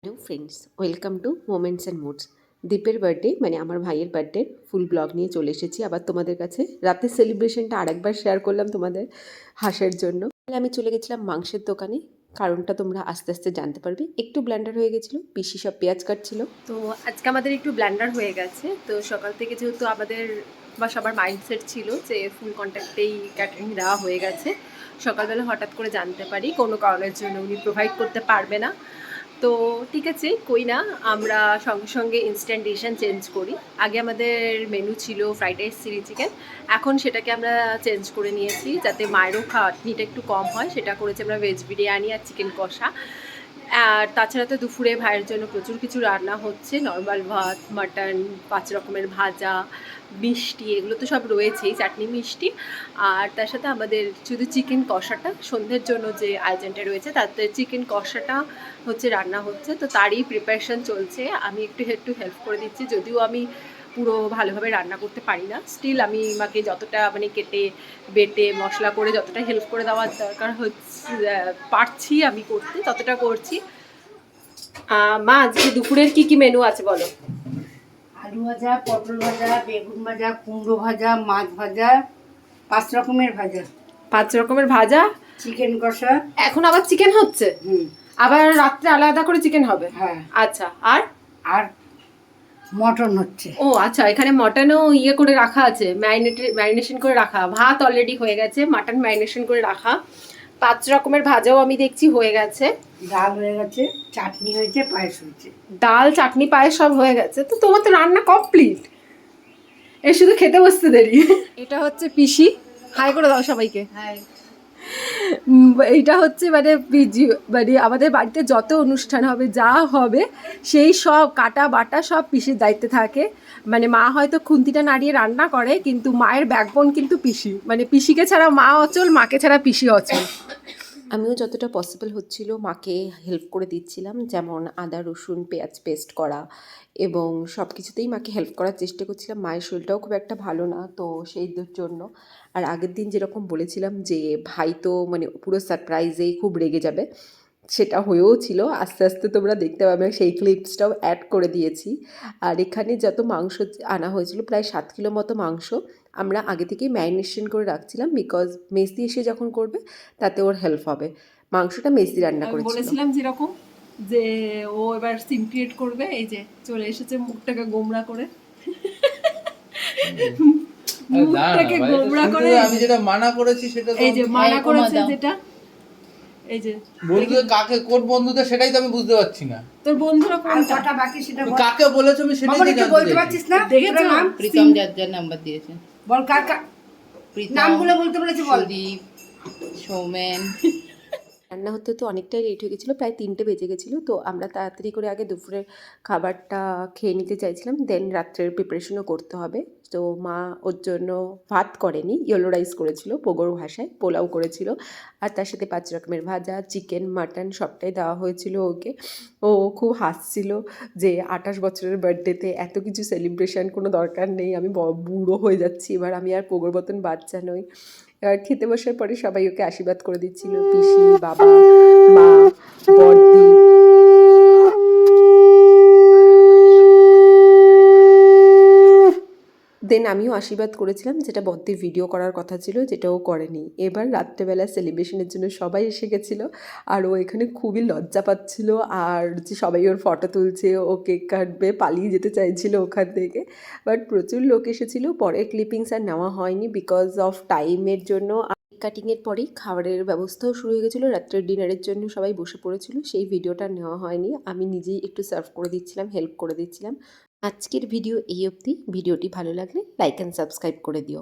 Hello friends, welcome to moments and moods. দীপের birthday মানে আমার ভাইয়ের বার্থডে ফুল ব্লগ নিয়ে চলে এসেছি আবার তোমাদের কাছে। রাতের সেলিব্রেশনটা আরেকবার শেয়ার করলাম তোমাদের হাসার জন্য। তাহলে আমি চলে গেছিলাম মাংসের দোকানে, কারণটা তোমরা আস্তে আস্তে জানতে পারবে। একটু ব্ল্যান্ডার হয়ে গেছিলো, পিসি সব পেঁয়াজ কাটছিল। তো আজকে আমাদের একটু ব্ল্যান্ডার হয়ে গেছে। তো সকাল থেকে যেহেতু আমাদের বা সবার মাইন্ডসেট ছিল যে ফুল কন্ট্যাক্টেই ক্যাটারিং দেওয়া হয়ে গেছে, সকালবেলা হঠাৎ করে জানতে পারি কোনো কারণের জন্য উনি প্রোভাইড করতে পারবে না। তো ঠিক আছে, কই না, আমরা সঙ্গে সঙ্গে ইনস্ট্যান্ট ডিসিশন চেঞ্জ করি। আগে আমাদের মেনু ছিল ফ্রাইড রাইস, চিলি চিকেন, এখন সেটাকে আমরা চেঞ্জ করে নিয়েছি যাতে মায়েরও খাটনিটা একটু কম হয়। সেটা করেছি আমরা ভেজ বিরিয়ানি আর চিকেন কষা। আর তাছাড়া তো দুপুরে ভাইয়ের জন্য প্রচুর কিছু রান্না হচ্ছে, নর্মাল ভাত, মাটন, 5 রকমের ভাজা, মিষ্টি, এগুলো তো সব রয়েছেই, চাটনি মিষ্টি। আর তার সাথে আমাদের শুধু চিকেন কষাটা সন্ধ্যের জন্য যে আয়োজনটা রয়েছে তাতে চিকেন কষাটা হচ্ছে রান্না হচ্ছে, তো তারই প্রিপারেশন চলছে। আমি একটু হেল্প করে দিচ্ছি, যদিও আমি পুরো ভালোভাবে রান্না করতে পারি না, স্টিল আমি মাকে যতটা মানে কেটে বেটে মশলা করে যতটা হেল্প করে দেওয়ার দরকার হচ্ছে পারছি আমি করতে, ততটা করছি। মা, আজকে দুপুরের কি কি মেনু আছে বলো? আলু ভাজা, পটল ভাজা, বেগুন ভাজা, কুমড়ো ভাজা, মাছ ভাজা, 5 রকমের ভাজা, 5 রকমের ভাজা, চিকেন কষা। এখন আবার চিকেন হচ্ছে? আবার রাত্রে আলাদা করে চিকেন হবে? হ্যাঁ। আচ্ছা, আর আর মটন হচ্ছে। ও আচ্ছা, এখানে মটনও ইয়ে করে রাখা আছে, ম্যারিনেশন করে রাখা। ভাত অলরেডি হয়ে গেছে, মাটন ম্যারিনেশন করে রাখা। 5 রকমের ভাজাও আমি দেখছি হয়ে গেছে, ডাল হয়ে গেছে, চাটনি হয়েছে, পায়েস হয়েছে। ডাল, চাটনি, পায়েস সব হয়ে গেছে। তো তোমার তো রান্না কমপ্লিট, এ শুধু খেতে বসতে দেরি। এটা হচ্ছে পিসি, হাই করে দাও সবাইকে। হ্যাঁ। এইটা হচ্ছে মানে মানে আমাদের বাড়িতে যত অনুষ্ঠান হবে, যা হবে, সেই সব কাটা বাটা সব পিসির দায়িত্বে থাকে। মানে মা হয়তো খুন্তিটা নাড়িয়ে রান্না করে, কিন্তু মায়ের ব্যাকবোন কিন্তু পিসি। মানে পিসিকে ছাড়া মা অচল, মাকে ছাড়া পিসি অচল। আমিও যতটা পসিবল হচ্ছিল মাকে হেল্প করে দিচ্ছিলাম, যেমন আদা রসুন পেঁয়াজ পেস্ট করা, এবং সব কিছুতেই মাকে হেল্প করার চেষ্টা করছিলাম। মায়ের শরীরটাও খুব একটা ভালো না, তো সেই জন্য। আর আগের দিন যেরকম বলেছিলাম যে ভাই তো মানে পুরো সারপ্রাইজেই খুব রেগে যাবে, সেটা হয়েও ছিল। আস্তে আস্তে তোমরা দেখতে পাবে, সেই ক্লিপসটাও অ্যাড করে দিয়েছি। আর এখানে যত মাংস আনা হয়েছিল, প্রায় 7 কিলো মতো মাংস আমরা আগে থেকেই ম্যারিনেশন করে রাখছিলাম, বিকজ মেসি এসে যখন করবে তাতে ওর হেল্প হবে। মাংসটা মেসি রান্না করেছিল। বলেছিলাম যেরকম যে ও এবার সিন ক্রিয়েট করবে, এই যে চলে এসেছে মুখটাকে গোমড়া করে। মুখটাকে গোমড়া করে আমি যেটা মানা করেছি সেটা এই যে মানা করেছে, যেটা এই যে বন্ধু কাকে কোন বন্ধুদের সেটাই তো আমি বুঝতে পারছি না। তোর বন্ধুরা কোনটা কটা বাকি সেটা বল। কাকে বলেছো আমি সেটাই বাবা তো একটু জানতে বলতে চাইছি। পারছিস না? দেখেছো? তোর নাম? প্রীতম যার নাম্বার দিয়েছে। বল কার প্রীতম, নামগুলো বলতে বলেছে বল। সুদীপ, সৌমেন। রান্না হতে হতে অনেকটাই লেট হয়ে গেছিলো, প্রায় 3টে বেজে গেছিলো। তো আমরা তাড়াতাড়ি করে আগে দুপুরের খাবারটা খেয়ে নিতে চাইছিলাম, দেন রাত্রের প্রিপারেশনও করতে হবে। তো মা ওর জন্য ভাত করেনি, ইয়েলো রাইস করেছিল, পোগোর ভাষায় পোলাও করেছিল। আর তার সাথে 5 রকমের ভাজা, চিকেন, মাটন সবটাই দেওয়া হয়েছিল ওকে। ও খুব হাসছিল যে 28 বছরের বার্থডেতে এত কিছু সেলিব্রেশন কোনো দরকার নেই, আমি বুড়ো হয়ে যাচ্ছি এবার, আমি আর পোগোর মতন বাচ্চা নই। এবার খেতে বসার পরে সবাই ওকে আশীর্বাদ করে দিচ্ছিল, পিসি, বাবা, মা, বড়দি। দেন আমিও আশীর্বাদ করেছিলাম, যেটা বড়দির ভিডিও করার কথা ছিল, যেটা ও করেনি। এবার রাত্রেবেলা সেলিব্রেশনের জন্য সবাই এসে গেছিলো, আর ও এখানে খুবই লজ্জা পাচ্ছিল, আর যে সবাই ওর ফটো তুলছে, ও কেক কাটবে, পালিয়ে যেতে চাইছিল ওখান থেকে। বাট প্রচুর লোক এসেছিলো, পরের ক্লিপিংস আর নেওয়া হয়নি বিকজ অফ টাইমের জন্য। কাটিংয়ের পরেই খাবারের ব্যবস্থাও শুরু হয়ে গেছিলো, রাত্রের ডিনারের জন্য সবাই বসে পড়েছিল, সেই ভিডিওটা নেওয়া হয়নি। আমি নিজেই একটু সার্ভ করে দিচ্ছিলাম, হেল্প করে দিচ্ছিলাম। আজকের ভিডিও এই অবধি। ভিডিওটি ভালো লাগলে লাইক অ্যান্ড সাবস্ক্রাইব করে দিও।